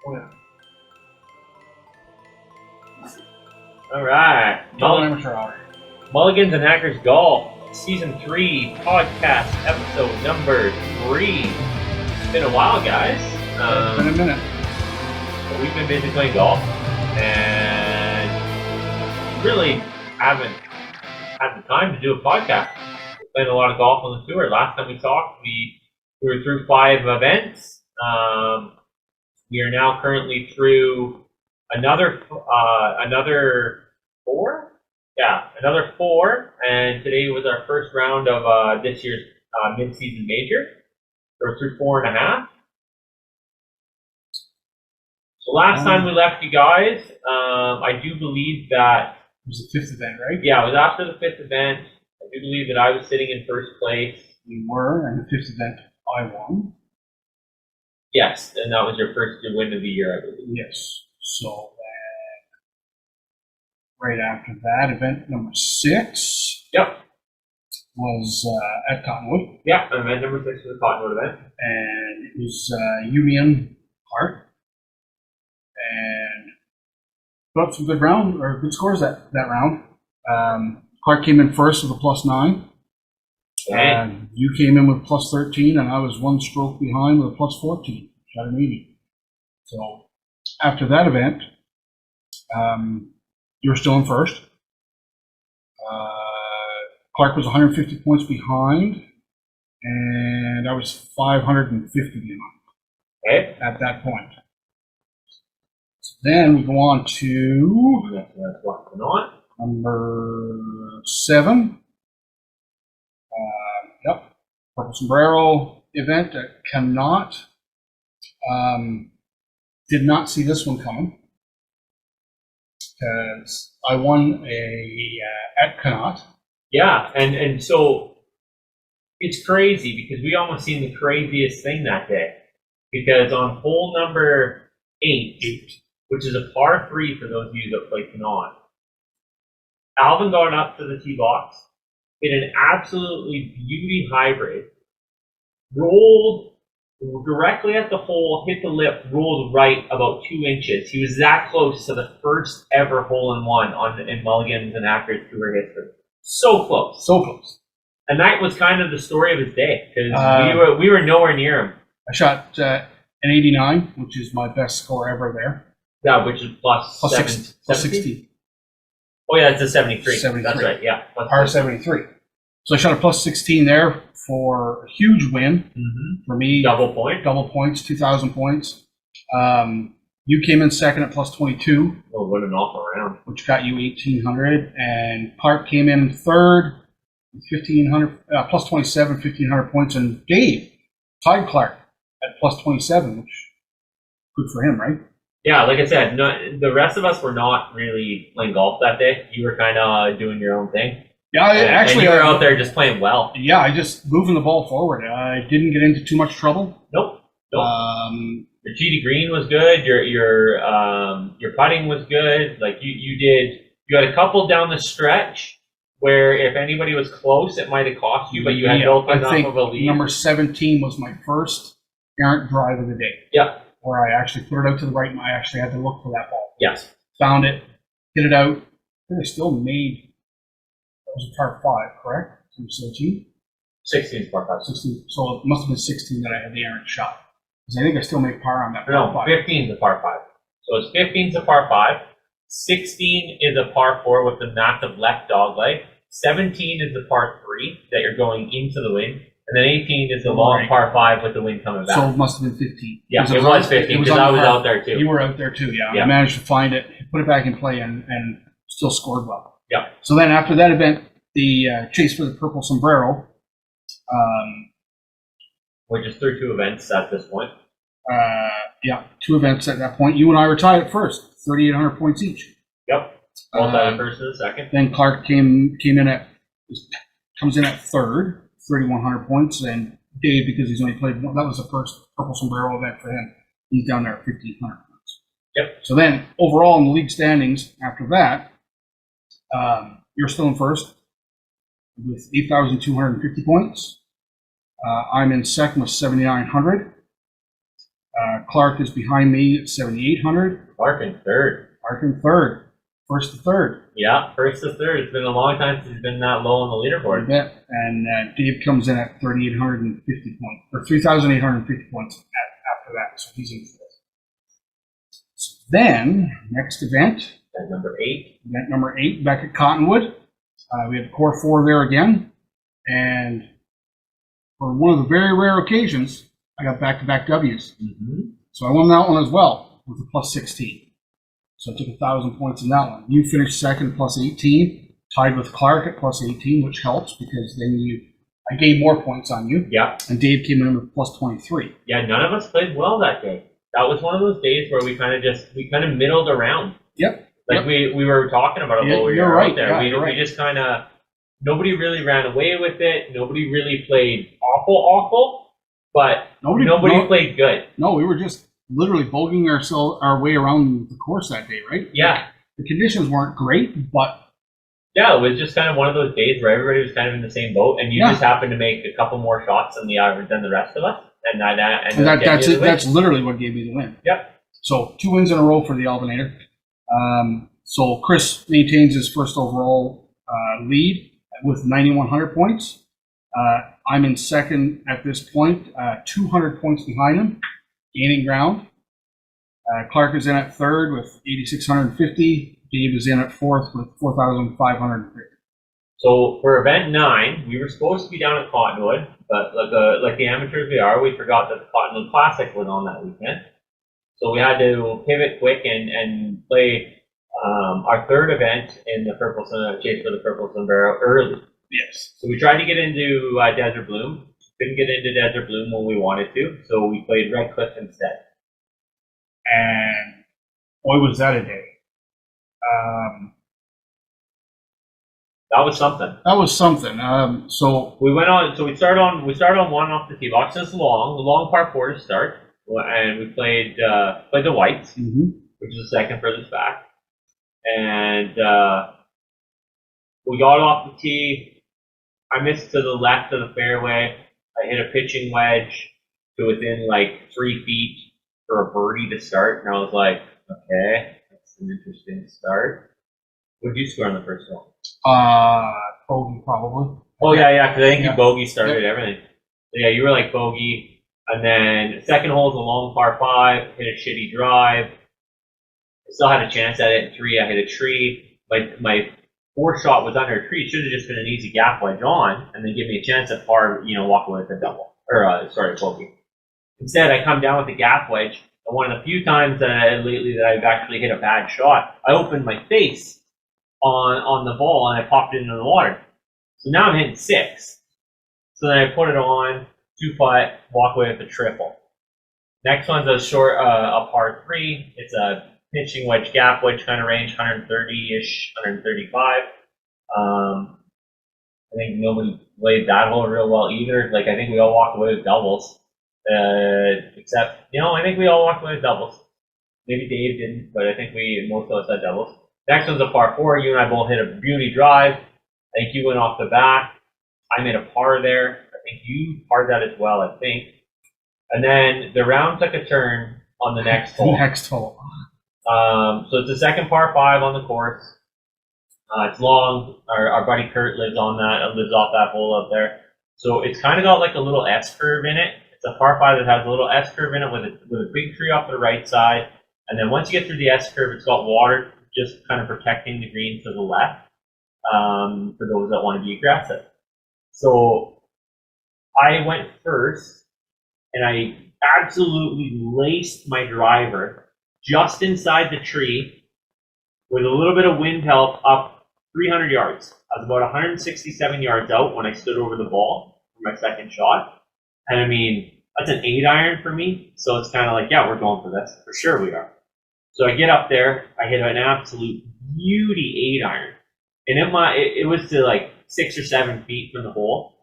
Oh, yeah. All right. Amateur hour. Mulligans and Hackers Golf, Season 3, podcast episode number 3. It's been a while, guys. It's been a minute. We've been busy playing golf, and really haven't had the time to do a podcast. We're playing a lot of golf on the tour. Last time we talked, we were through 5 events. We are now currently through another 4. Yeah, another 4, and today was our first round of this year's mid-season major. We're through 4.5. So last time we left you guys, I do believe that it was the 5th event, right? Yeah, it was after the 5th event. I do believe that I was sitting in first place. You were, and the 5th event I won. Yes, and that was your first win of the year, I believe. Yes. So right after that, event number 6. Yep. Was at Cottonwood. Yeah, event number 6 was the Cottonwood event. And it was Union Clark. And put up some good scores that round. Clark came in first with a +9. Okay. You came in with +13, and I was 1 stroke behind with a +14. Shot a meeting. So after that event, you were still in first. Clark was 150 points behind, and I was 550 behind. Okay. At that point. So then we go on to That's what's going on. number 7. Yep. Purple Sombrero event at Cannot. Did not see this one coming because I won at Cannot. Yeah, and so it's crazy because we almost seen the craziest thing that day. Because on hole number 8, which is a par 3 for those of you that play Cannot, Alvin got up to the tee box, hit an absolutely beauty hybrid, rolled directly at the hole, hit the lip, rolled right about 2 inches. He was that close to the first ever hole-in-one in Mulligans and Hackers Tour history. So close. So close. And that was kind of the story of his day, because we were nowhere near him. I shot an 89, which is my best score ever there. Yeah, which is plus 60. Oh yeah, it's a 73. 73. That's right, yeah. Par 73. So I shot a +16 there for a huge win for me. Double points, 2,000 points. You came in second at +22. Well, what an awful round. Which got you 1,800. And Clark came in third with 1,500, +27, 1,500 points. And Dave tied Clark at +27, which good for him, right? Yeah, like I said, the rest of us were not really playing golf that day. You were kind of doing your own thing. Yeah, actually, and you were out there just playing well. Yeah, I just moving the ball forward. I didn't get into too much trouble. Nope. Your tee to green was good. Your putting was good. Like you had a couple down the stretch where if anybody was close, it might have cost you, but you had built enough of a lead. Number 17 was my first errant drive of the day. Yeah. Where I actually put it out to the right, and I actually had to look for that ball. Yes. Found it, hit it out. I think I still made. That was a par 5, correct? 17? 16 is par 5. 16. So it must have been 16 that I had the errant shot. Because I think I still made par on that. No, 15 is a par 5. So it's 15 is a par 5. 16 is a par 4 with the massive left dog leg. 17 is the par 3 that you're going into the wind. And then 18 is the long par 5 with the wind coming back. So it must have been 15. Yeah, it was 15 because I was out there too. You were out there too, yeah. I managed to find it, put it back in play, and still scored well. Yeah. So then after that event, the chase for the Purple Sombrero. We're just through 2 events at this point. 2 events at that point. You and I were tied at first, 3,800 points each. Yep. Both at first and the second. Then Clark comes in at third, 3,100 points, and Dave, because he's only played one, that was the first Purple Sombrero event for him. He's down there at 1,500 points. Yep. So then, overall in the league standings, after that, you're still in first with 8,250 points. I'm in second with 7,900. Clark is behind me at 7,800. Clark in third. Clark in third. First to third. Yeah, first to third. It's been a long time since he's been that low on the leaderboard. Yeah. And Dave comes in at 3,850 points, or 3,850 points after that. So he's in fourth. So then, next event. At number 8. Event number 8, back at Cottonwood. We had core 4 there again. And for one of the very rare occasions, I got back-to-back W's. Mm-hmm. So I won that one as well with a plus 16. So I took 1,000 points in that one. You finished second, plus 18, tied with Clark at plus 18, which helps because then I gained more points on you. Yeah. And Dave came in with plus 23. Yeah, none of us played well that day. That was one of those days where we kind of middled around. Yep. Like we were talking about it while we were out there. Yeah, we just kind of, nobody really ran away with it. Nobody really played awful, but nobody played good. No, we were just literally bogeying our way around the course that day, right? Yeah. The conditions weren't great, but yeah, it was just kind of one of those days where everybody was kind of in the same boat, and you just happened to make a couple more shots than the rest of us, and that's it. That's literally what gave me the win. Yep. So 2 wins in a row for the Alvinator. So Chris maintains his first overall lead with 9,100 points. I'm in second at this point, 200 points behind him, gaining ground. Clark is in at third with 8,650. Dave is in at fourth with 4,550. So for event 9, we were supposed to be down at Cottonwood, but like the amateurs we are, we forgot that the Cottonwood Classic was on that weekend. So we had to pivot quick and play our third event in the Chase for the Purple Sombrero early. Yes. So we tried to get into Desert Bloom. Couldn't get into Desert Bloom when we wanted to, so we played Red Cliff instead. And boy, was that a day. That was something. So we went on. So we started on one off the tee box. It's long par 4 to start, and we played the whites, which is the second furthest back, and we got off the tee. I missed to the left of the fairway. I hit a pitching wedge to within like 3 feet for a birdie to start, and I was like, okay, that's an interesting start. What did you score on the first one? Bogey probably. Oh yeah, because I think you bogey started everything. So, yeah, you were like bogey, and then second hole is a long par 5, hit a shitty drive. I still had a chance at it in 3. I hit a tree. My 4th shot was under a tree. It should have just been an easy gap wedge on, and then give me a chance at par, walk away with a double bogey. Instead, I come down with the gap wedge, and one of the few times lately that I've actually hit a bad shot, I opened my face on the ball and I popped it into the water. So now I'm hitting 6. So then I put it on, 2-putt, walk away with a triple. Next one's a par 3. It's a pitching wedge, gap wedge kind of range, 130-ish, 135. I think nobody played that hole real well either. Like I think we all walked away with doubles. Except, I think we all walked away with doubles. Maybe Dave didn't, but I think most of us had doubles. Next one's a par 4. You and I both hit a beauty drive. I think you went off the back. I made a par there. I think you parred that as well, I think. And then the round took a turn on the next hole. So it's the second par 5 on the course. It's long. Our buddy Kurt lives off that hole up there. So it's kind of got like a little S curve in it. It's a par 5 that has a little S curve in it with a big tree off the right side. And then once you get through the S curve, it's got water just kind of protecting the green to the left for those that want to be aggressive. So I went first, and I absolutely laced my driver just inside the tree with a little bit of wind help up 300 yards. I was about 167 yards out when I stood over the ball for my second shot. And I mean, that's an 8-iron for me. So it's kind of like, yeah, we're going for this. For sure we are. So I get up there, I hit an absolute beauty 8-iron. And it was to like 6 or 7 feet from the hole.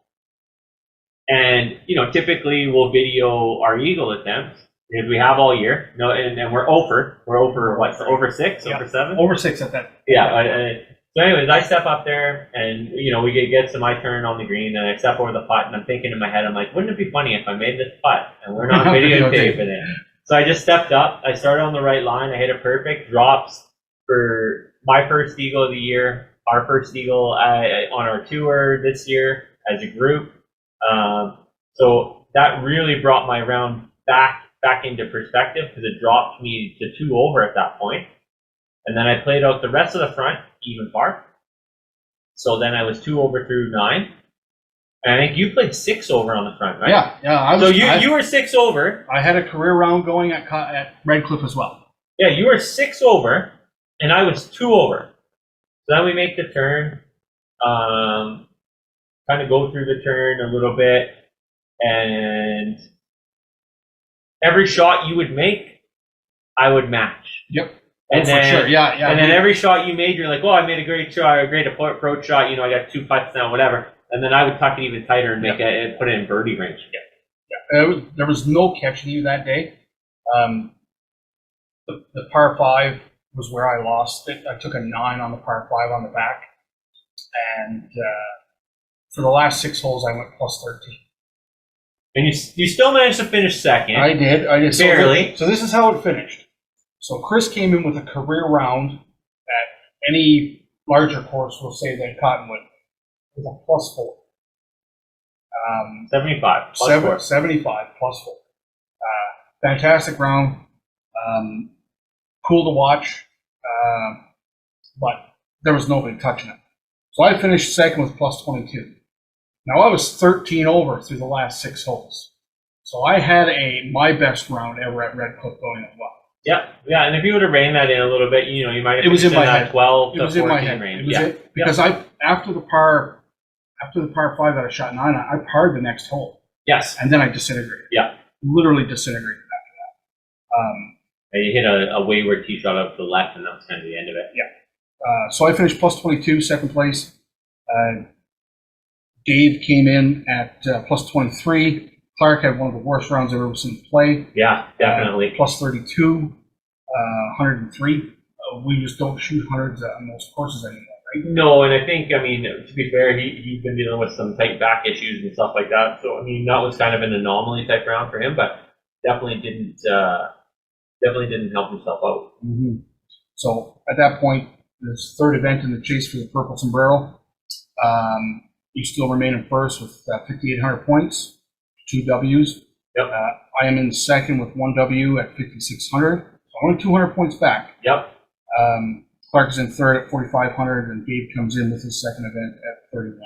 And, typically we'll video our eagle attempts because we have all year. No, and we're over. We're over what? Over 6? Yeah. Over 7? Over 6 at that. Yeah. So anyways, I step up there and, we get to my turn on the green and I step over the putt and I'm thinking in my head, I'm like, wouldn't it be funny if I made this putt and we're not videotaping it? So I just stepped up. I started on the right line. I hit a perfect drops for my first eagle of the year, our first eagle on our tour this year as a group. So that really brought my round back into perspective because it dropped me to 2 over at that point. And then I played out the rest of the front, even par. So then I was 2 over through 9. And I think you played 6 over on the front, right? Yeah. So you were 6 over. I had a career round going at Red Cliff as well. Yeah, you were 6 over, and I was 2 over. So then we make the turn, kind of go through the turn a little bit, and every shot you would make, I would match. Yep. And then, for sure. Yeah. And then every shot you made, you're like, oh, I made a great shot, a great approach shot. You know, I got 2 putts now, whatever. And then I would tuck it even tighter and put it in birdie range. Yeah. There was no catching you that day. The par 5 was where I lost it. I took a 9 on the par 5 on the back. And for the last 6 holes, I went plus 13. And you still managed to finish second. I did. Barely. So this is how it finished. So Chris came in with a career round at any larger course, we'll say, than Cottonwood, with a plus 4. 75 plus 4. 75 plus 4. Fantastic round. Cool to watch. But there was nobody touching it. So I finished second with plus 22. Now I was 13 over through the last 6 holes. So I had my best round ever at Red Cliff going as well. Yeah, and if you would have reined that in a little bit, you know, you might have. It was in my that head. 12 It to was in 14 my head. range. It was it because after the par 5 that I shot 9, I parred the next hole. Yes. And then I disintegrated. Yeah. Literally disintegrated after that. And you hit a wayward tee shot up to the left, and that was kind of the end of it. Yeah. So I finished plus 22, second place. Dave came in at plus 23. Clark had one of the worst rounds I've ever seen play. Yeah, definitely. Plus 32, 103. We just don't shoot hundreds on most courses anymore, right? No, and I think, I mean, to be fair, he's been dealing with some tight back issues and stuff like that. So, I mean, that was kind of an anomaly type round for him, but definitely didn't help himself out. Mm-hmm. So at that point, this third event in the chase for the Purple Sombrero, you still remain in first with 5,800 points, 2 Ws. Yep. I am in second with 1 W at 5,600. So only 200 points back. Yep. Clark is in third at 4,500, and Gabe comes in with his second event at 3,100.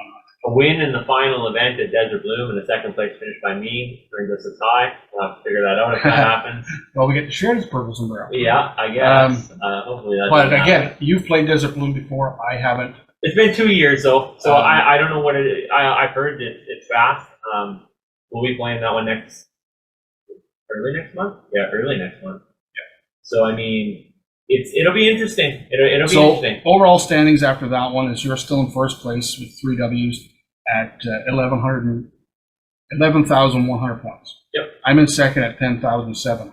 A win in the final event at Desert Bloom and a second place finish by me brings us as high. We'll have to figure that out if that happens. Well, we get to share this Purple Sombrero. Yeah, I guess. Hopefully that But doesn't again, happen. you've played Desert Bloom before. I haven't. It's been 2 years though, so I don't know what it is. I've heard that it's fast. We'll be playing that one early next month. Yeah, early next month. Yeah. So I mean, it'll be interesting. It'll be interesting. Overall standings after that one is you're still in first place with 3 Ws at 11,100 points. Yep. I'm in second at 10,700.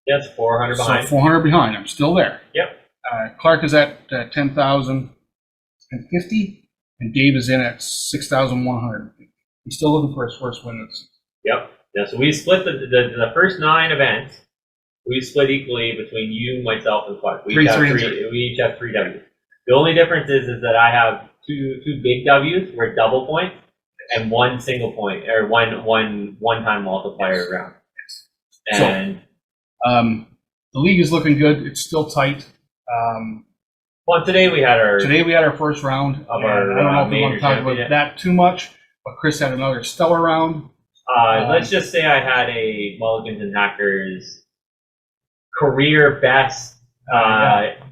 That's 400 behind. So 400 behind. I'm still there. Yep. Clark is at 10,050, and Dave is in at 6,100. He's still looking for his first win. Yep. Yeah. So we split the first 9 events. We split equally between you, myself, and Clark. We each have 3 Ws. The only difference is that I have two big Ws, we're double points, and 1 single point or one-time multiplier round. And the league is looking good. It's still tight. Well, today we had our first round of our. I don't know if we want to talk about that too much, but Chris had another stellar round. Let's just say I had a Mulligans and Hackers career best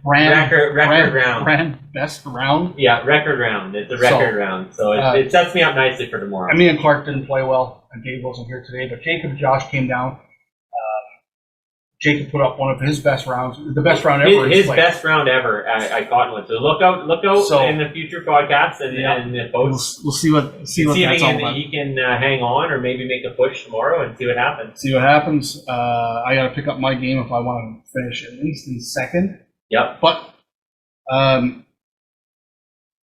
record round. Brand best round. Yeah, record round. It's a record round, so it sets me up nicely for tomorrow. Me and Clark didn't play well, and Dave wasn't here today, but Jacob and Josh came down. Jacob put up one of his best rounds, the best round ever. His best round ever at Cottonwood. So look out in the future podcasts and the posts. We'll see what that's all about. He can hang on or maybe make a push tomorrow and see what happens. I got to pick up my game if I want to finish at least in second. Yep. But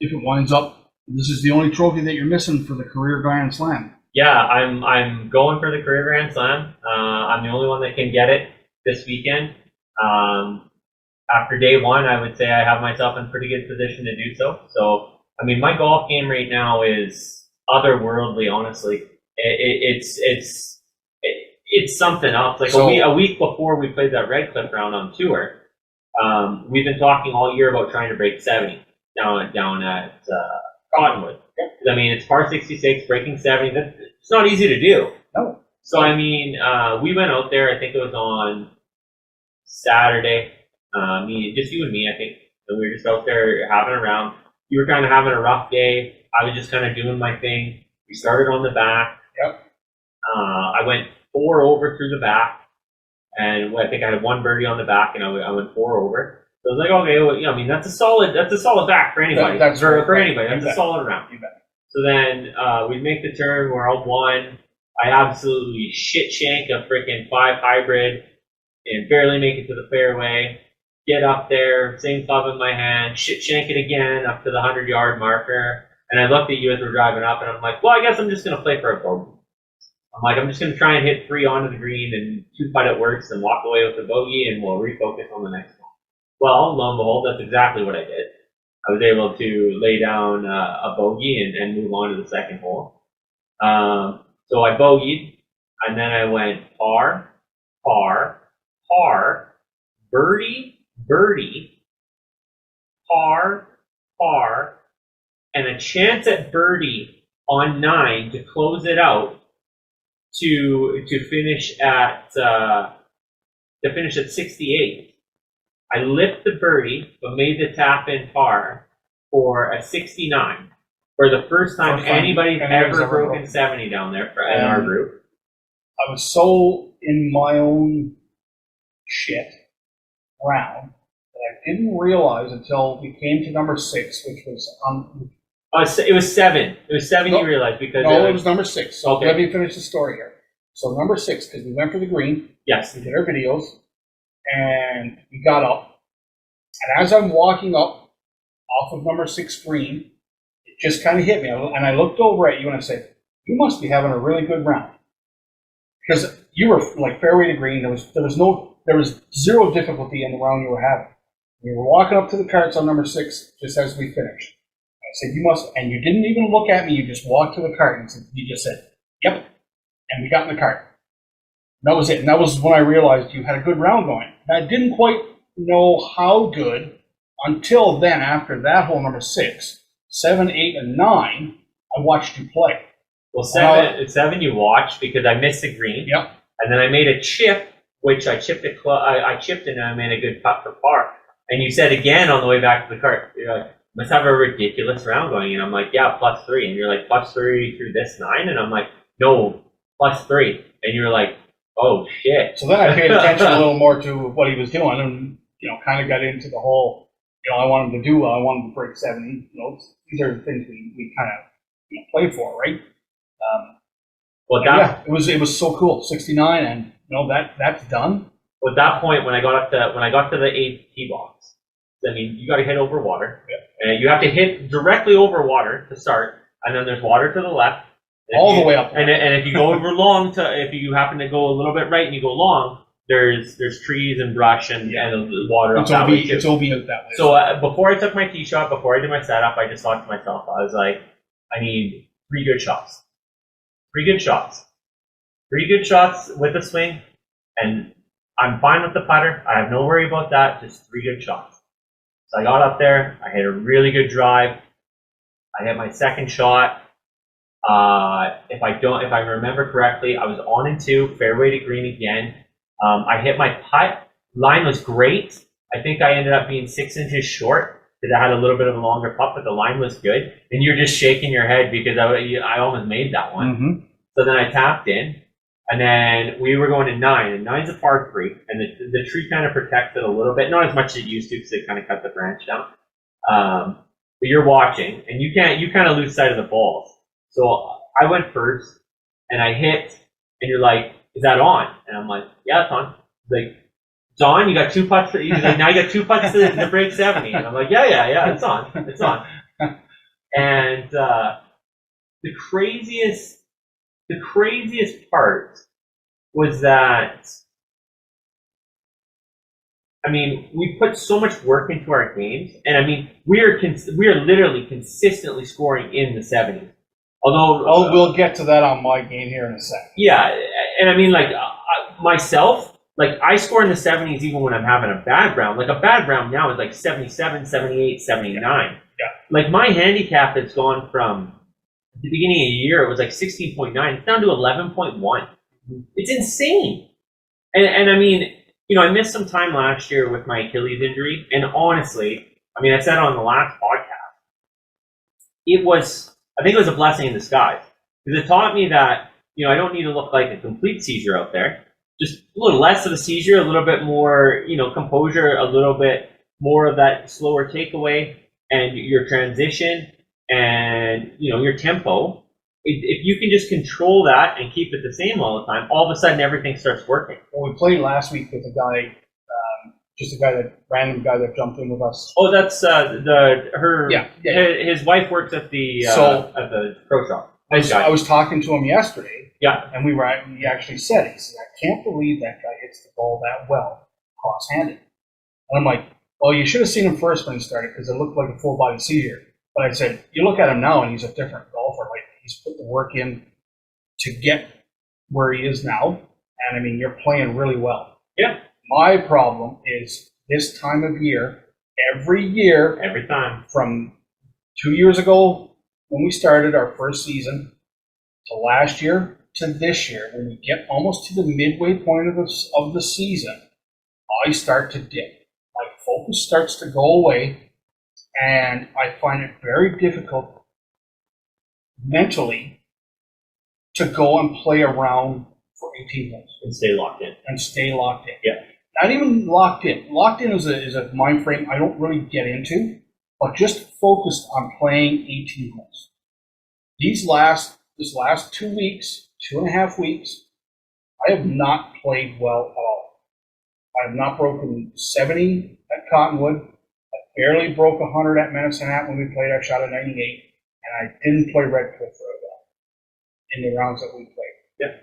if it winds up, this is the only trophy that you're missing for the career Grand Slam. Yeah, I'm going for the career Grand Slam. I'm the only one that can get it. this weekend. After day one, I would say I have myself in pretty good position to do so. So, I mean, my golf game right now is otherworldly, honestly. It's something else. Like So- a week before we played that Red Cliff round on tour, we've been talking all year about trying to break 70 down at Cottonwood. I mean, it's par 66, breaking 70. It's not easy to do. No. So, I mean, we went out there, I think it was on Saturday. Just you and me, I think. And we were just out there having a round. You were kind of having a rough day. I was just kind of doing my thing. We started on the back. Yep. I went 4 over through the back, and I think I had 1 birdie on the back, and I went 4 over. So I was like, okay, well, I mean, that's a solid back for anybody. That's for anybody. That's a solid round. You bet. So then we make the turn. We're out 1. I absolutely shit shank a freaking 5 hybrid and barely make it to the fairway. Get up there, same club in my hand, shit shank it again up to the 100-yard marker. And I looked at you as we're driving up, and I'm like, well, I guess I'm just going to play for a bogey. I'm just going to try and hit 3 onto the green and 2 putt it works and walk away with the bogey, and we'll refocus on the next one. Well, lo and behold, that's exactly what I did. I was able to lay down a bogey and move on to the second hole. So I bogeyed, and then I went par, par, par, birdie, birdie, par, par, and a chance at birdie on 9 to close it out to finish at 68. I lipped the birdie, but made the tap in par for a 69. For the first time anybody's ever broken 70 down there in our group. I was so in my own shit round that I didn't realize until we came to number 6, which was It was 7. It was 7 No. you realized because it was number 6. So Okay. let me finish the story here. So number 6, because we went for the green, yes. we did our videos, and we got up. And as I'm walking up off of number 6 green, it just kind of hit me. And I looked over at you and I said, you must be having a really good round. Because you were like fairway to green. There was zero difficulty in the round you were having. We were walking up to the carts on number 6 just as we finished. I said, you must, and you didn't even look at me. You just walked to the cart and you just said, yep. And we got in the cart. And that was it. And that was when I realized you had a good round going. And I didn't quite know how good until then, after that hole number 6, 7, 8, and 9, I watched you play. Well, 7 you watched because I missed the green. Yep. And then I made a chip, which I chipped I chipped and I made a good putt for par. And you said again on the way back to the cart, you're like, must have a ridiculous round going. And I'm like, yeah, +3. And you're like, +3 through this 9? And I'm like, no, +3. And you're like, oh shit. So then I paid attention a little more to what he was doing and, kind of got into the whole, I want him to do well. I want him to break 70. These are the things we kind of play for, right? It was so cool. 69, and that's done. Well, at that point, when I got to the 8th tee box, I mean, you got to hit over water, and you have to hit directly over water to start, and then there's water to the left, all the way up. And if you go over long, if you happen to go a little bit right and you go long, there's trees and brush and water up that way too. It's OB out that way. So before I took my tee shot, before I did my setup, I just thought to myself, I was like, I need 3 good shots. 3 good shots. 3 good shots with a swing, and I'm fine with the putter. I have no worry about that. Just 3 good shots. So I got up there. I hit a really good drive. I hit my second shot. If I remember correctly, I was on and 2, fairway to green again. I hit my putt. Line was great. I think I ended up being 6 inches short because I had a little bit of a longer putt, but the line was good. And you're just shaking your head because I almost made that one. Mm-hmm. So then I tapped in, and then we were going to 9, and 9's a par 3, and the tree kind of protects it a little bit, not as much as it used to because it kind of cut the branch down. But you're watching, and you kind of lose sight of the balls. So I went first, and I hit, and you're like, is that on? And I'm like, yeah, it's on. He's like, it's on? You got 2 putts? He's like, now you got 2 putts to break 70. And I'm like, yeah, it's on. It's on. And the craziest part was that I mean, we put so much work into our games, and I mean, we are literally consistently scoring in the 70s. Although, we'll get to that on my game here in a second. yeah, and I mean, like myself, like I score in the 70s even when I'm having a bad round. Like a bad round now is like 77, 78, 79. Yeah. Like my handicap has gone from the beginning of the year, it was like 16.9, it's down to 11.1. It's insane. And I mean, you know, I missed some time last year with my Achilles injury, and honestly, I mean, I said on the last podcast, I think it was a blessing in disguise, because it taught me that, you know, I don't need to look like a complete seizure out there. Just a little less of a seizure, a little bit more, you know, composure, a little bit more of that slower takeaway, and your transition, and, you know, your tempo. If you can just control that and keep it the same all the time, all of a sudden everything starts working. Well, we played last week with a guy, just a random guy that jumped in with us. Oh, that's his wife works at the pro shop. I was talking to him yesterday. Yeah. And he actually said, he said, I can't believe that guy hits the ball that well, cross-handed. And I'm like, well, you should have seen him first when he started, because it looked like a full-body seizure. But I said, you look at him now, and he's a different golfer. Like, he's put the work in to get where he is now. And, I mean, you're playing really well. Yeah. My problem is this time of year, every time, from 2 years ago when we started our first season to last year to this year, when we get almost to the midway point of the season, I start to dip. My focus starts to go away, and I find it very difficult mentally to go and play around for 18 holes and stay locked in. Yeah. Not even locked in. Locked in is a mind frame I don't really get into, but just focused on playing 18 holes. This last 2 weeks, 2.5 weeks, I have not played well at all. I have not broken 70 at Cottonwood. I barely broke 100 at Medicine Hat when we played. I shot a 98, and I didn't play Red Cliff very well in the rounds that we played. Yeah.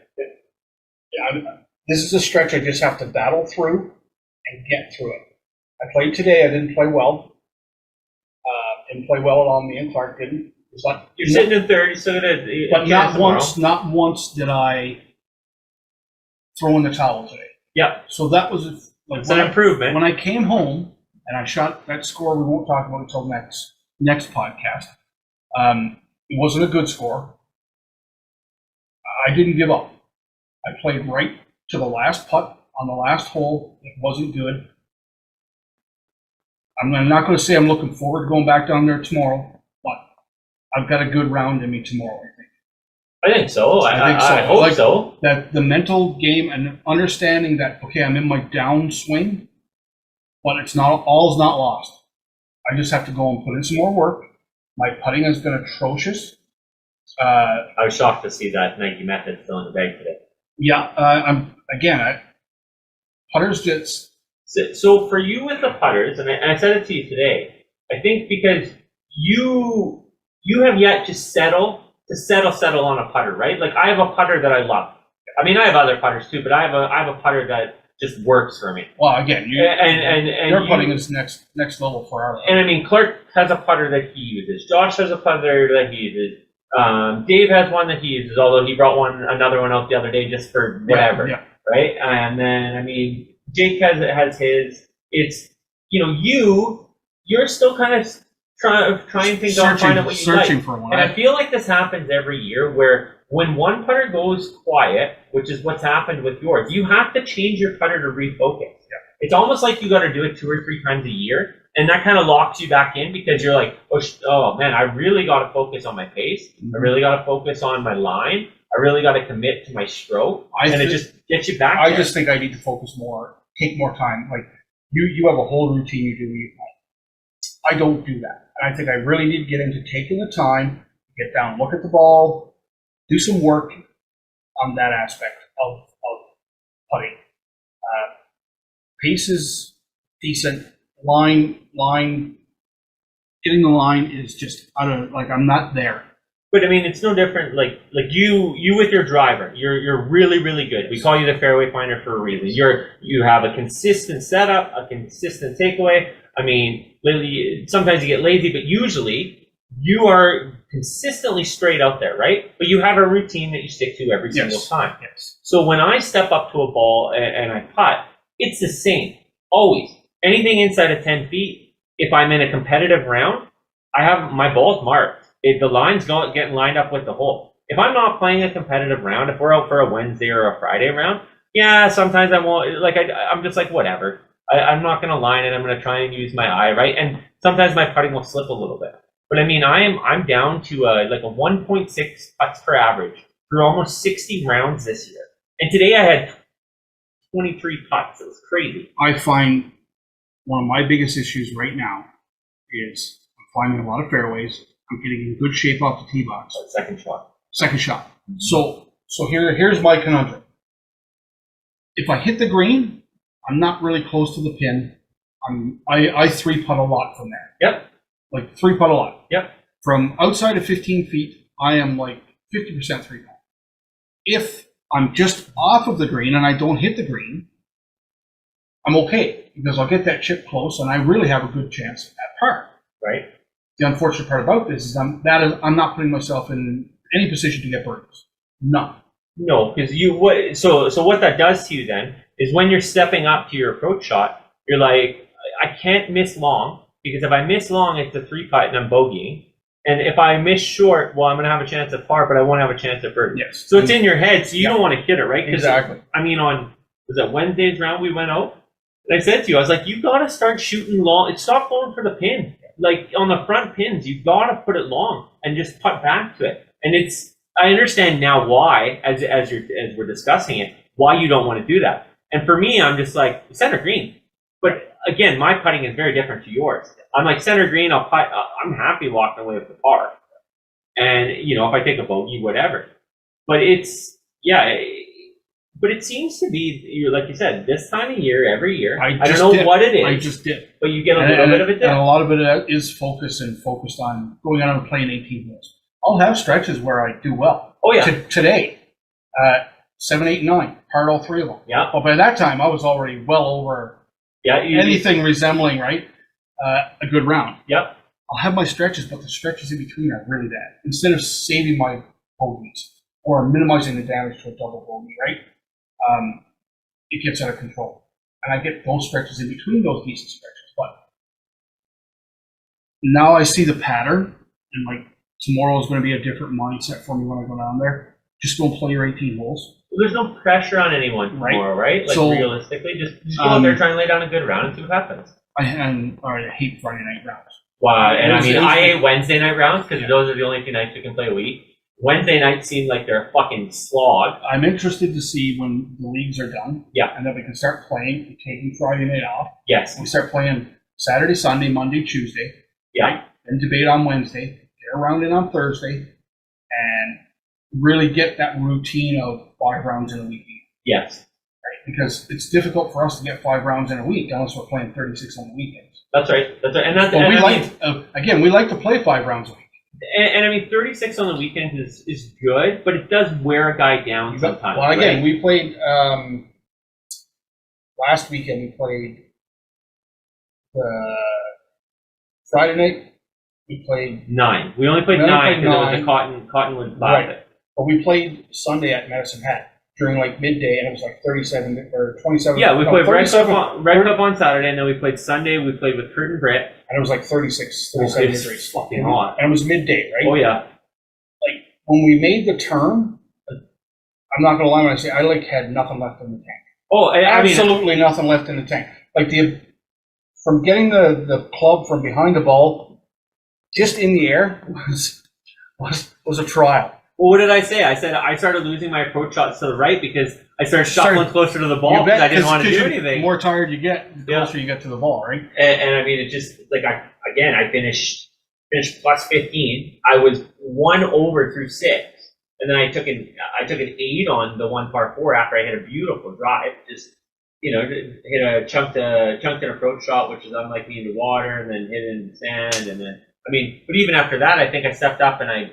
This is a stretch I just have to battle through and get through it. I played today. I didn't play well. Didn't play well at all. Me and Clark didn't. But you're sitting in third, so but not once did I throw in the towel today. Yeah. So that was it's an improvement. When I came home and I shot that score, we won't talk about it until next podcast. It wasn't a good score. I didn't give up. I played right to the last putt on the last hole. It wasn't good. I'm not going to say I'm looking forward to going back down there tomorrow, but I've got a good round in me tomorrow, I think. I think so. I think so. I hope so. That the mental game and understanding that, okay, I'm in my downswing, but it's not all's not lost. I just have to go and put in some more work. My putting has been atrocious. I was shocked to see that Nike method still in the bag today. Yeah, putters just. So for you with the putters, and I said it to you today, I think because you have yet to settle on a putter, right? Like I have a putter that I love. I mean, I have other putters too, but I have a putter that just works for me. Well, again, your putting is next level for our. And I mean, Clark has a putter that he uses. Josh has a putter that he uses. Dave has one that he uses, although he brought another one out the other day just for whatever, right? And then I mean, Jake has his. It's you're still kind of trying things out, find out what you like. For one. And I feel like this happens every year where when one putter goes quiet, which is what's happened with yours, you have to change your putter to refocus. Yeah. It's almost like you got to do it 2 or 3 times a year, and that kind of locks you back in because you're like, oh man, I really got to focus on my pace. Mm-hmm. I really got to focus on my line. I really got to commit to my stroke, it just gets you back. I just think I need to focus more, take more time. Like you have a whole routine you do when you play. I don't do that. And I think I really need to get into taking the time, get down, look at the ball, do some work on that aspect of putting. Pace is decent. Line, getting the line is just, I'm not there. But I mean, it's no different. Like you with your driver, you're really really good. We call you the fairway finder for a reason. You have a consistent setup, a consistent takeaway. I mean, lately sometimes you get lazy, but usually you are consistently straight out there, right? But you have a routine that you stick to every single time. Yes. So when I step up to a ball and I putt, it's the same always. Anything inside of 10 feet, if I'm in a competitive round, I have my balls marked. If the line's getting lined up with the hole. If I'm not playing a competitive round, if we're out for a Wednesday or a Friday round, yeah, sometimes I won't. Like I'm just like whatever. I'm not going to line it. I'm going to try and use my eye, right? And sometimes my putting will slip a little bit. But I mean, I'm down to like a 1.6 putts per average through almost 60 rounds this year. And today I had 23 putts. It was crazy. I find one of my biggest issues right now is I'm finding a lot of fairways. I'm getting in good shape off the tee box. Second shot. Second shot. So here's my conundrum. If I hit the green, I'm not really close to the pin. I three putt a lot from there. Yep. Like three putt a lot. Yep. From outside of 15 feet, I am like 50% three putt. If I'm just off of the green and I don't hit the green, I'm okay because I'll get that chip close and I really have a good chance at par. Right. The unfortunate part about this is I'm not putting myself in any position to get birdies. None. No, because so what that does to you then is when you're stepping up to your approach shot, you're like, I can't miss long because if I miss long, it's a three putt and I'm bogeying. And if I miss short, well, I'm going to have a chance at par, but I won't have a chance at birdie. Yes. So it's in your head, so you don't want to hit it, right? Exactly. I mean, was that Wednesday's round we went out? And I said to you, I was like, you got to start shooting long. Stop going for the pin. Like on the front pins, you got to put it long and just putt back to it. And I understand now why, as we're discussing it, why you don't want to do that. And for me, I'm just like center green. But again, my putting is very different to yours. I'm like center green. I'll putt. I'm happy walking away with the par. And if I take a bogey, whatever. But But it seems to be, like you said, this time of year, every year. I don't know what it is. I just did. But you get a little bit of a dip. And a lot of it is focused on going out and playing 18 holes. I'll have stretches where I do well. Oh, yeah. Today, 7, 8, 9, parred all three of them. Yeah. But by that time, I was already well over anything resembling, right, a good round. Yep. I'll have my stretches, but the stretches in between are really bad. Instead of saving my bogeys or minimizing the damage to a double bogey, right? It gets out of control. And I get those stretches in between those decent stretches. But now I see the pattern, and like tomorrow is going to be a different mindset for me when I go down there. Just go and play your 18 holes. Well, there's no pressure on anyone tomorrow, right? Like so, realistically, just go out there, try and lay down a good round and see what happens. I hate Friday night rounds. Wow, and I hate Wednesday night rounds because those are the only 2 nights we can play a week. Wednesday nights seem like they're a fucking slog. I'm interested to see when the leagues are done. Yeah. And then we can start playing and taking Friday night off. Yes. We start playing Saturday, Sunday, Monday, Tuesday. Yeah. Right? Then debate on Wednesday. Get around in on Thursday. And really get that routine of 5 rounds in a week. Yes. Right? Because it's difficult for us to get 5 rounds in a week unless we're playing 36 on the weekends. That's right. And we like to play 5 rounds a week. And I mean, 36 on the weekends is good, but it does wear a guy down sometimes. Well, again, right? we played last weekend. We played Friday night. We played 9. We only played 9 because it was the Cottonwood Classic. Right. But we played Sunday at Medicine Hat during like midday, and it was like 37 or 27. Yeah, we played Red Cup on Saturday, and then we played Sunday. We played with Kurt and Britt. And it was like 36, 37 degrees. Fucking hot. And it was midday, right? Oh, yeah. Like, when we made the turn, I'm not going to lie when I say I had nothing left in the tank. Oh, absolutely nothing left in the tank. Like, from getting the club from behind the ball just in the air was a trial. Well, what did I say? I said I started losing my approach shots to the right because I started shuffling closer to the ball because I didn't want to do anything. The more tired you get, the closer you get to the ball, right? And I mean, it just like I finished plus 15. I was 1 over through 6, and then I took an 8 on the 1 par 4 after I hit a beautiful drive. Just hit a chunked an approach shot, which is unlike me into water, and then hit it in the sand, and then but even after that, I think I stepped up and I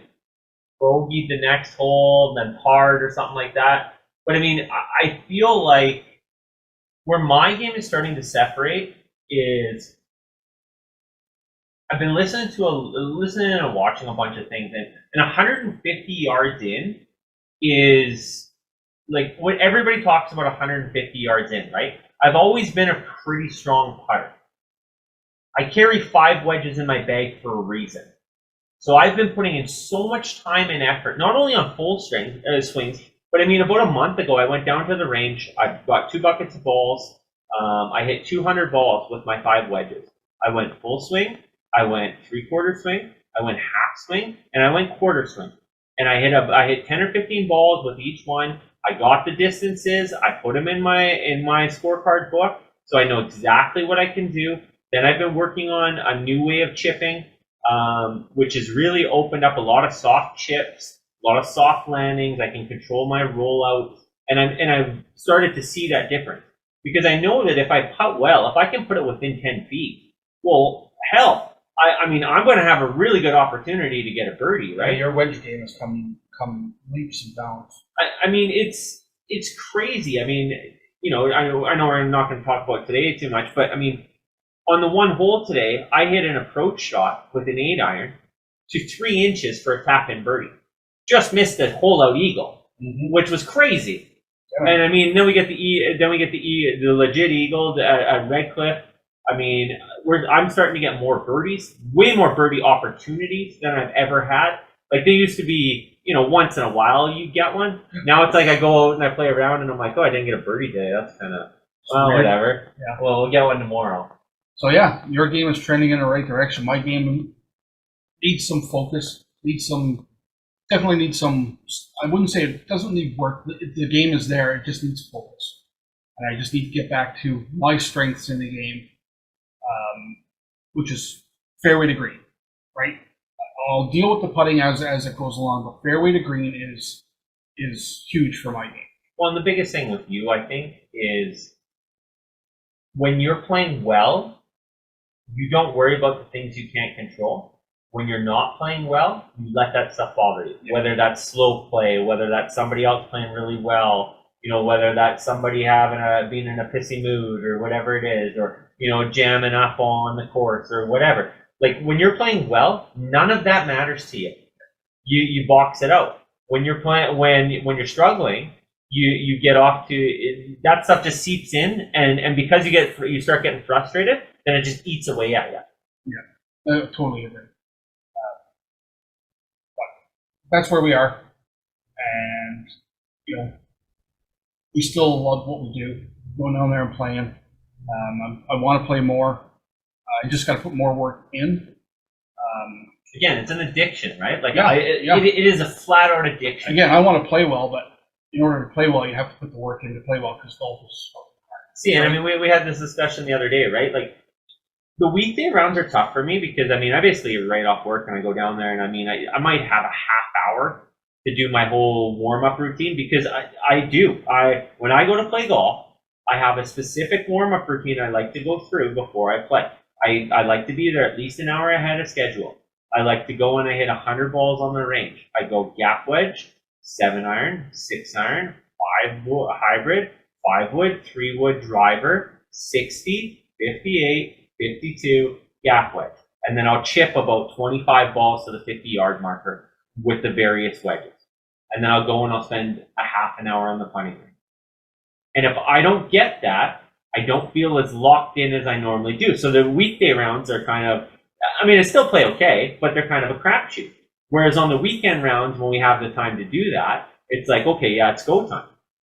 bogeyed the next hole, then parred or something like that. But I mean, I feel like where my game is starting to separate is I've been listening and watching a bunch of things, and 150 yards in is like what everybody talks about 150 yards in, right? I've always been a pretty strong putter. I carry 5 wedges in my bag for a reason. So I've been putting in so much time and effort, not only on full strength swings, but I mean, about a month ago, I went down to the range. I got 2 buckets of balls. I hit 200 balls with my 5 wedges. I went full swing. I went 3/4 swing. I went half swing, and I went quarter swing. And I hit 10 or 15 balls with each one. I got the distances. I put them in my scorecard book, so I know exactly what I can do. Then I've been working on a new way of chipping, which has really opened up a lot of soft chips, a lot of soft landings. I can control my rollout, and I've started to see that difference because I know that if I putt well, if I can put it within 10 feet, well, hell, I mean, I'm going to have a really good opportunity to get a birdie, right? Yeah, your wedge game has come leaps and bounds. I mean, it's crazy. I mean, you know, I know we're not going to talk about today too much, but I mean, on the one hole today, I hit an approach shot with an 8-iron to 3 inches for a tap-in birdie. Just missed a hole-out eagle, which was crazy. Yeah. And I mean, then we get the legit eagle at Red Cliff. I mean, I'm starting to get more birdies, way more birdie opportunities than I've ever had. Like they used to be, you know, once in a while you get one. Now it's like I go out and I play around and I'm like, oh, I didn't get a birdie today. That's kind of, well, whatever. Yeah. Well, we'll get one tomorrow. So yeah, your game is trending in the right direction. My game needs some focus, definitely needs some, I wouldn't say it doesn't need work. The game is there, it just needs focus. And I just need to get back to my strengths in the game, which is fairway to green, right? I'll deal with the putting as it goes along, but fairway to green is huge for my game. Well, and the biggest thing with you, I think, is when you're playing well, you don't worry about the things you can't control. When you're not playing well, you let that stuff bother you. Yeah. Whether that's slow play, whether that's somebody else playing really well, you know, whether that's somebody being in a pissy mood or whatever it is, or, you know, jamming up on the course or whatever. Like when you're playing well, none of that matters to you. You box it out. When you're playing, when you're struggling, you get off to that stuff just seeps in, and because you start getting frustrated, then it just eats away at you. Yeah, I totally agree. But that's where we are, and you know, we still love what we do. Going down there and playing. I want to play more. I just got to put more work in. Again, it's an addiction, right? Like it is a flat-out addiction. Again, I want to play well, but in order to play well, you have to put the work in to play well because golf is so hard. See, and I mean, we had this discussion the other day, right? Like the weekday rounds are tough for me because I mean, I basically right off work and I go down there, and I mean, I might have a half hour to do my whole warm-up routine because when I go to play golf, I have a specific warm-up routine I like to go through before I play. I like to be there at least an hour ahead of schedule. I like to go and I hit 100 balls on the range. I go gap wedge, 7-iron, 6-iron, 5-wood hybrid, 5-wood, 3-wood driver, 60, 58, 52, gap wedge. And then I'll chip about 25 balls to the 50-yard marker with the various wedges. And then I'll go and I'll spend a half an hour on the putting green. And if I don't get that, I don't feel as locked in as I normally do. So the weekday rounds are kind of, I mean, I still play okay, but they're kind of a crapshoot. Whereas on the weekend rounds, when we have the time to do that, it's like, okay, yeah, it's go time.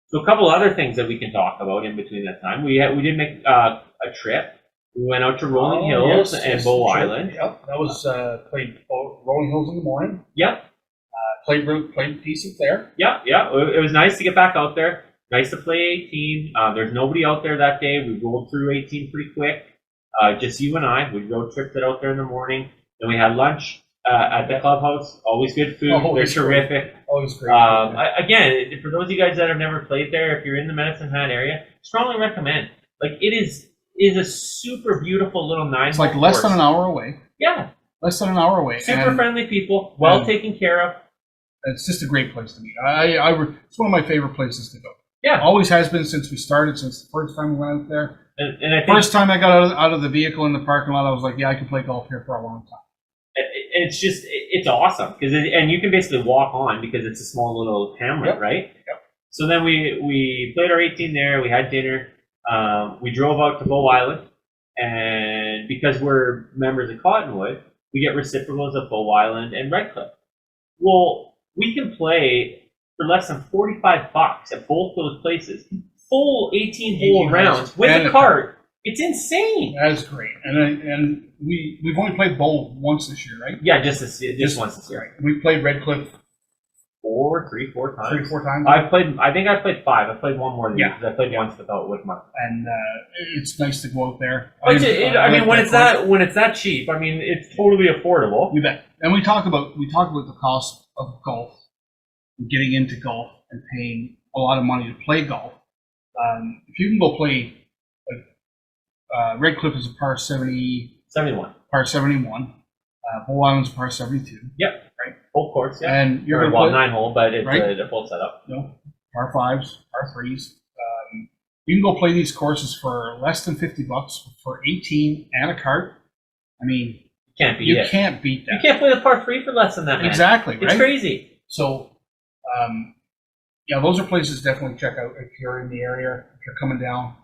So a couple other things that we can talk about in between that time. We did make a trip. We went out to Rolling Hills and Bow Island. Yep, that was played Rolling Hills in the morning. Yep. Played decent there. Yep. It was nice to get back out there. Nice to play 18. There's nobody out there that day. We rolled through 18 pretty quick. Just you and I. We road tripped it out there in the morning. Then we had lunch at the clubhouse. Always good food. They're terrific. Always great. Again, for those of you guys that have never played there, if you're in the Medicine Hat area, strongly recommend. Like it is a super beautiful little 9-hole It's like less than an hour away. Yeah. Less than an hour away. Super friendly people. Well taken care of. It's just a great place to meet. It's one of my favorite places to go. Yeah. Always has been since we started, since the first time we went out there. And I think First time I got out of the vehicle in the parking lot, I was like, yeah, I can play golf here for a long time. it's awesome because and you can basically walk on because it's a small little hamlet, Yep. right? Yep. So then we played our 18 there. We had dinner. We drove out to Bow Island, and because we're members of Cottonwood, we get reciprocals at Bow Island and Red Cliff. Well, we can play for less than $45 at both those places. Full 18-hole 18 rounds holes. with And a a cart. It's insane. That is great. And we've only played bowl once this year, right? Yeah, just once this year. Right. We played Red Cliff Three, four times. 3 or 4 times. I think I played 5. I played one more than you Yeah. because I played once with Mark. And it's nice to go out there. I mean, when it's course. that cheap, I mean, it's totally affordable. You bet. And we talk about the cost of golf, getting into golf, and paying a lot of money to play golf. If you can go play, like Red Cliff is a par 71. par 71. Bow Island's a par 72. Yep. Right. Full course. Yeah. And you're Or, going to play 9-hole, but it's right? a full setup. Par 5s, par 3s. You can go play these courses for less than $50 for 18 and a cart. I mean, Can't beat you it. can't beat that. You can't play the par 3 for less than that, man. Exactly, It's right? crazy. So, yeah, those are places to definitely check out if you're in the area, if you're coming down.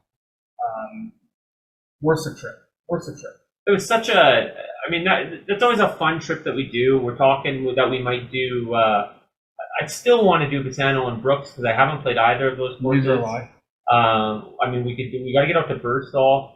Worth the trip. Worth the trip. It was such a. I mean, that's always a fun trip that we do. We're talking that we might do. I still want to do Bassano and Brooks because I haven't played either of those courses. Neither have I. I mean, we got to get out to Birstall.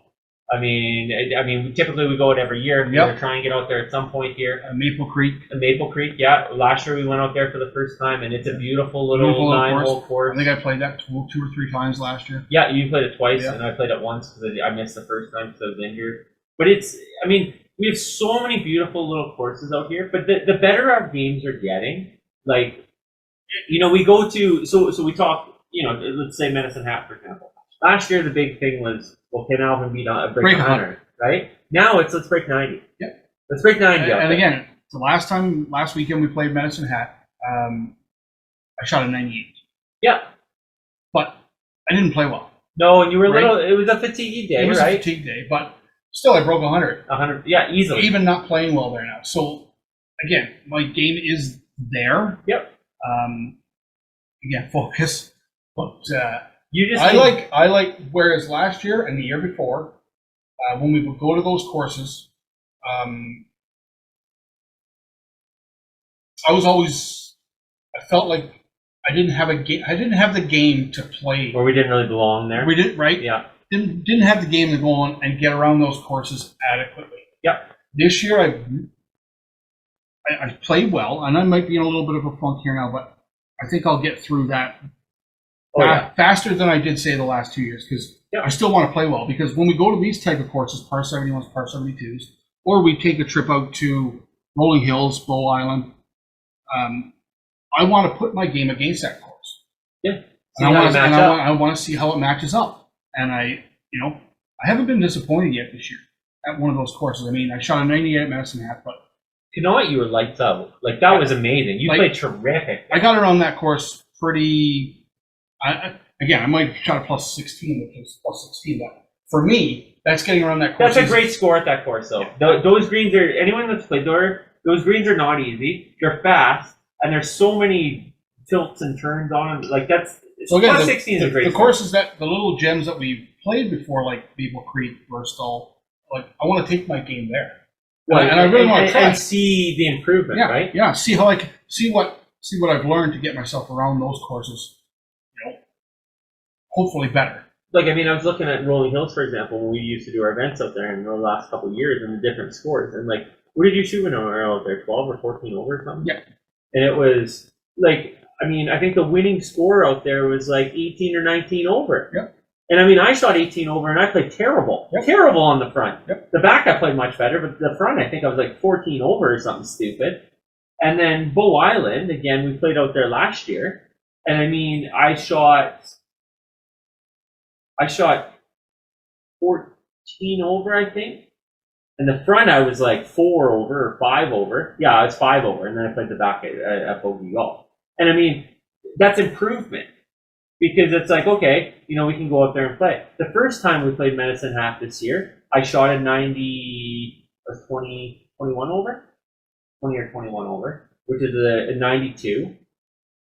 I mean, typically we go out every year. We're Yep. going to try and get out there at some point here. Maple Creek. Maple Creek, yeah. Last year we went out there for the first time, and it's a beautiful little Beautiful little 9-hole course. I think I played that 2 or 3 times last year. Yeah, you played it twice, Yeah. and I played it once because I missed the first time because I was injured. But I mean, we have so many beautiful little courses out here. But the better our games are getting, like, we go to so we talk. Let's say Medicine Hat, for example. Last year the big thing was, well, can Alvin break 100, right? Now it's let's break 90. Yep. Let's break 90. And again, the last weekend we played Medicine Hat, I shot a 98. Yeah. But I didn't play well. No, and you were Right. it was a fatigue day, It was right? a fatigue day, but still I broke 100. 100, yeah, easily. Even not playing well there now. So again, my game is there. Yep. Again, focus. But You just I like whereas last year and the year before, when we would go to those courses, I felt like I didn't have the game to play. where we didn't really belong there. We didn't, right? Yeah. Didn't have the game to go on and get around those courses adequately. Yep. This year I played well, and I might be in a little bit of a funk here now, but I think I'll get through that faster than I did say the last 2 years because I still want to play well. Because when we go to these type of courses, par 71s, par 72s, or we take a trip out to Rolling Hills, Bow Island, I want to put my game against that course. Yeah. And I want to see how it matches up. And I haven't been disappointed yet this year at one of those courses. I mean, I shot a 98 at Medicine Hat, but You know what? You were lights out. Like, that was amazing. You played terrific. I got around that course pretty. Again, I might have shot a plus 16, which is plus 16. But for me, that's getting around that course. That's a great score at that course, though. Yeah. Those greens are, anyone that's played there, those greens are not easy. They're fast, and there's so many tilts and turns on them. Like, So again, plus 16 is a great the score. courses the little gems that we've played before, like Maple Creek, Birstall, like I want to take my game there. Well, and I really want to try and see the improvement, right? Yeah, see how see what I've learned to get myself around those courses. Hopefully better. Like, I mean, I was looking at Rolling Hills, for example, when we used to do our events out there in the last couple of years and the different scores. And, like, what did you shoot when we were out there? 12 or 14 over or something? Yeah. And it was, like, I mean, I think the winning score out there was, like, 18 or 19 over. Yep. And, I mean, I shot 18 over, and I played terrible. Yep. Terrible on the front. Yep. The back I played much better, but the front I think I was, like, 14 over or something stupid. And then Bow Island, again, we played out there last year. And, I mean, I shot 14 over, I think. And the front, I was like 4 over or 5 over. Yeah, I was 5 over. And then I played the back at Bogey Golf. And I mean, that's improvement. Because it's like, okay, we can go up there and play. The first time we played Medicine Hat this year, I shot a 90 or 20, 21 over, 20 or 21 over, which is a 92.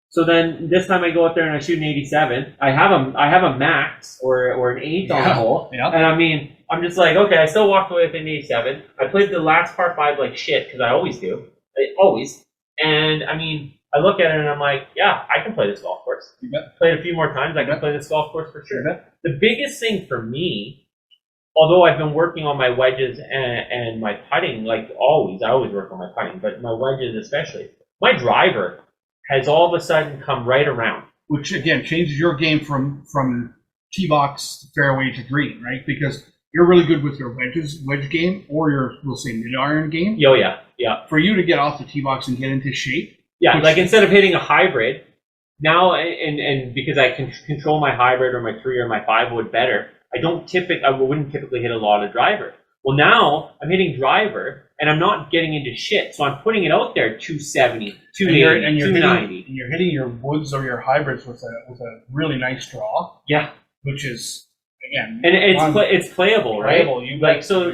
So then this time I go up there and I shoot an 87. I have a max or an 8 on the hole, and I mean, I'm just like, okay, I still walked away with an 87. I played the last par 5 like shit because I always do, always. And I mean, I look at it and I'm like, yeah, I can play this golf course. Played a few more times, I can play this golf course for sure. The biggest thing for me, although I've been working on my wedges and my putting, like always, I always work on my putting, but my wedges especially, my driver has all of a sudden come right around. Which again changes your game from tee box to fairway to green, right? Because you're really good with your wedge game, or your, we'll say, mid-iron game. Oh yeah. For you to get off the tee box and get into shape. Yeah, like instead of hitting a hybrid, now, and because I can control my hybrid or my 3 or my 5 wood better, I wouldn't typically hit a lot of driver. Well, now I'm hitting driver and I'm not getting into shit, so I'm putting it out there 270, 280, and 290. You're hitting your woods or your hybrids with a really nice draw. Yeah, which is again, and it's playable, right? Playable, so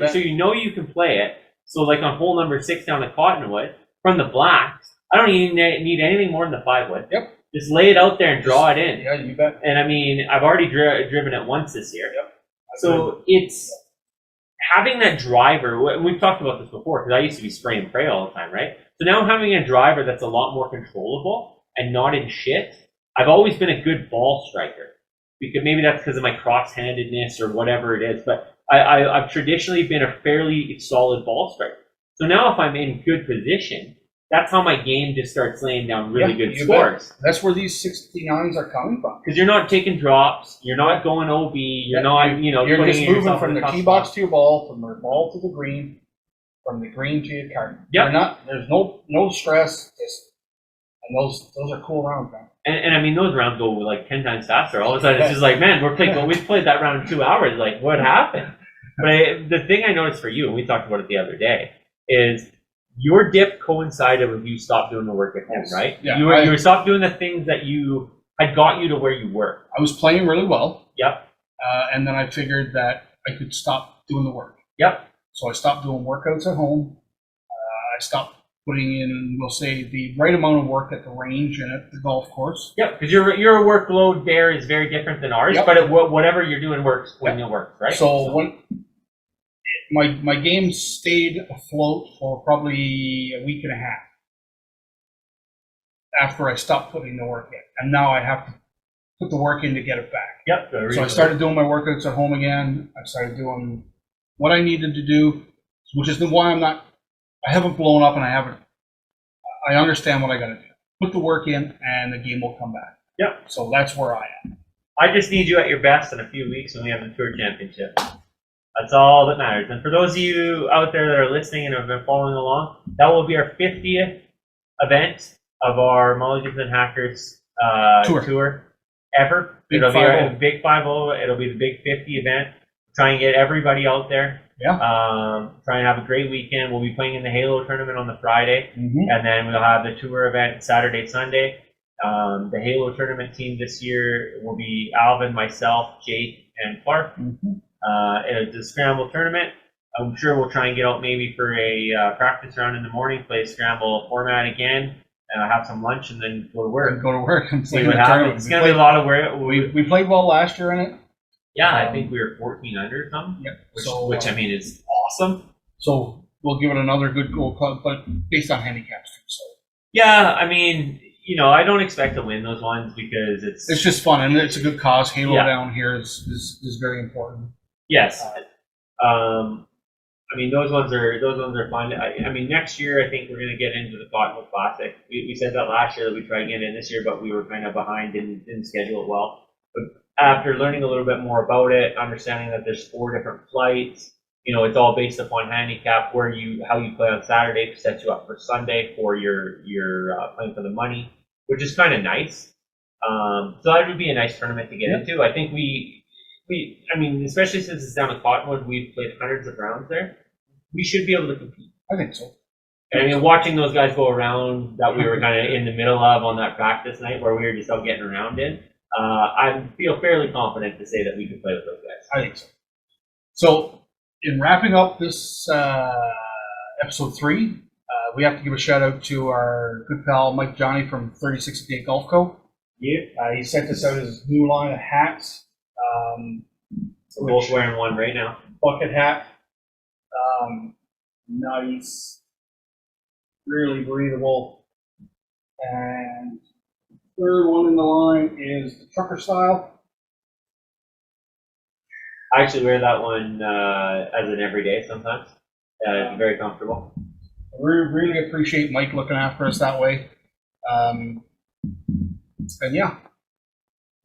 you can play it. So like on hole number 6 down the Cottonwood from the blacks. I don't even need anything more than the 5 wood. Yep. Just lay it out there and draw it in. Yeah, you bet. And I mean, I've already driven it once this year. Yep. So it's having that driver. We've talked about this before because I used to be spray and pray all the time, right? So now having a driver that's a lot more controllable and not in shit. I've always been a good ball striker. Because maybe that's because of my cross-handedness or whatever it is. But I've traditionally been a fairly solid ball striker. So now if I'm in good position, that's how my game just starts laying down really good scores. That's where these 69s are coming from. Because you're not taking drops, you're not going OB, you're you're just moving from the tee box to your ball, from your ball to the green, from the green to your cart. Yep. There's no stress. And those are cool rounds, man. And I mean, those rounds go like 10 times faster. All of a sudden, it's just like, man, we played that round in 2 hours. Like, what happened? But the thing I noticed for you, and we talked about it the other day, is your dip coincided with you stopped doing the work at home, right? Yeah, you stopped doing the things that you had got you to where you were. I was playing really well. Yep. And then I figured that I could stop doing the work. Yep. So I stopped doing workouts at home. I stopped putting in, we'll say, the right amount of work at the range and at the golf course. Yep, because your workload there is very different than ours, but whatever you're doing works when it works, right? So when my game stayed afloat for probably a week and a half after I stopped putting the work in. And now I have to put the work in to get it back. Yep. So I started doing my workouts at home again. I started doing what I needed to do, which is why I haven't blown up and I understand what I got to do. Put the work in and the game will come back. Yep. So that's where I am. I just need you at your best in a few weeks when we have the Tour Championship. That's all that matters. And for those of you out there that are listening and have been following along, that will be our 50th event of our Mulligans and Hackers tour ever. It'll be a big 5-0. It'll be the big 50 event. Try and get everybody out there. Yeah. Try and have a great weekend. We'll be playing in the Halo tournament on the Friday, mm-hmm. and then we'll have the tour event Saturday, Sunday. The Halo tournament team this year will be Alvin, myself, Jake, and Clark. Mm-hmm. It's a scramble tournament. I'm sure we'll try and get out maybe for a practice round in the morning, play scramble format again, have some lunch, and then go to work. And see what happens. It's going to be a lot of work. We played well last year in it. Yeah, I think we were 14 under or something, which I mean is awesome. So we'll give it another good goal club, but based on handicaps too. So yeah, I mean, I don't expect to win those ones because it's just fun and it's a good cause. Halo down here is very important. Yes, I mean those ones are fun. I mean next year I think we're going to get into the Cottonwood Classic. We said that last year that we tried to get in this year, but we were kind of behind and didn't schedule it well. But after learning a little bit more about it, understanding that there's 4 different flights, it's all based upon handicap, how you play on Saturday sets you up for Sunday for your playing for the money, which is kind of nice. So that would be a nice tournament to get into. I think I mean, especially since it's down at Cottonwood, we've played hundreds of rounds there. We should be able to compete. I think so. I mean, watching those guys go around that we were kind of in the middle of on that practice night where we were just out getting around in, I feel fairly confident to say that we could play with those guys. I think so. So, in wrapping up this episode 3, we have to give a shout out to our good pal Mike Johnny from 36 Day Golf Co. Yeah. He sent us out his new line of hats. We're both wearing one right now. Bucket hat. Nice. Really breathable. And third one in the line is the trucker style. I actually wear that one as an everyday sometimes. It's very comfortable. We really appreciate Mike looking after us that way. And yeah,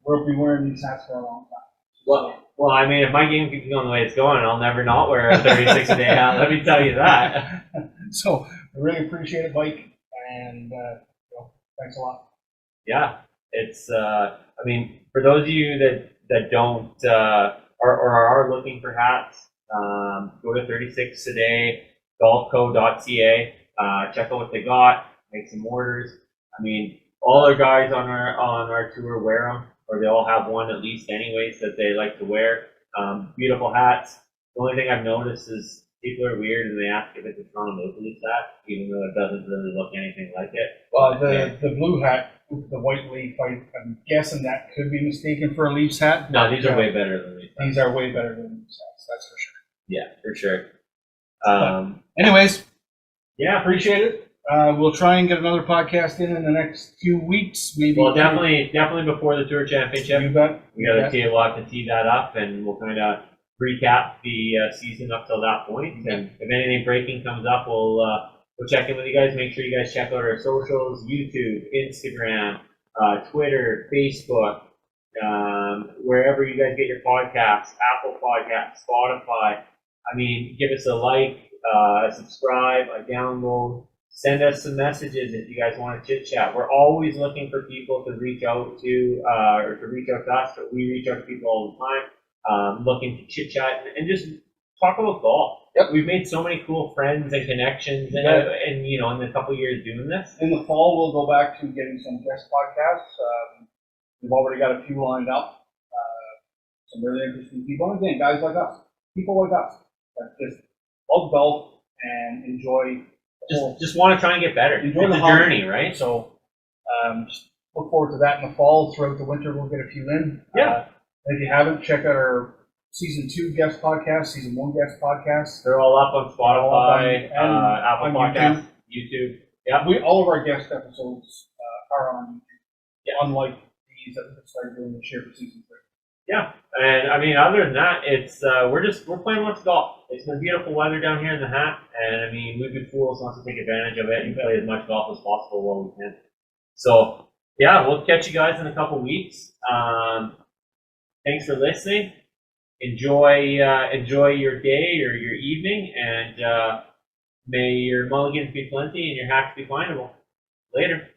we'll be wearing these hats for a long time. Well, I mean, if my game keeps going the way it's going, I'll never not wear a 36 a day hat. Let me tell you that. So we really appreciate it, Mike, and thanks a lot. Yeah, it's. I mean, for those of you that don't or are looking for hats, go to 36 a day golfco.ca. Check out what they got. Make some orders. I mean, all our guys on our tour wear them, or they all have one at least, anyways, that they like to wear. Beautiful hats. The only thing I've noticed is people are weird and they ask if it's a Toronto Maple Leafs hat, even though it doesn't really look anything like it. Well, the blue hat with the white leaf, I'm guessing that could be mistaken for a Leafs hat. No, these are way better than Leafs hats. These are way better than Leafs hats, that's for sure. Yeah, for sure. Anyways, yeah, appreciate it. We'll try and get another podcast in the next few weeks, maybe. Well, definitely before the Tour Championship. You bet. We'll have to tee that up, and we'll kind of recap the season up till that point. And if anything breaking comes up, we'll check in with you guys. Make sure you guys check out our socials: YouTube, Instagram, Twitter, Facebook, wherever you guys get your podcasts, Apple Podcasts, Spotify. I mean, give us a like, subscribe, a download. Send us some messages if you guys want to chit chat. We're always looking for people to reach out to, or to reach out to us, but we reach out to people all the time, looking to chit chat and just talk about golf. Yep. We've made so many cool friends and connections, and in a couple of years doing this. In the fall, we'll go back to getting some guest podcasts. We've already got a few lined up. Some really interesting people. And again, guys like us, people like us, that just love golf and enjoy. Just want to try and get better. Enjoy the journey, right? So just look forward to that in the fall. Throughout the winter, we'll get a few in. Yeah. If you haven't, check out our Season 2 guest podcast, Season 1 guest podcast. They're all up on Spotify, Apple Podcasts, YouTube. Yeah. All of our guest episodes are on YouTube. Yeah. Unlike these that we started doing this year for Season 3. Yeah, and I mean, other than that, it's we're playing lots of golf. It's been beautiful weather down here in the Hat, and I mean, we've been fools not to take advantage of it and play as much golf as possible while we can. So yeah, we'll catch you guys in a couple weeks. Thanks for listening. Enjoy your day or your evening, and may your mulligans be plenty and your hacks be findable. Later.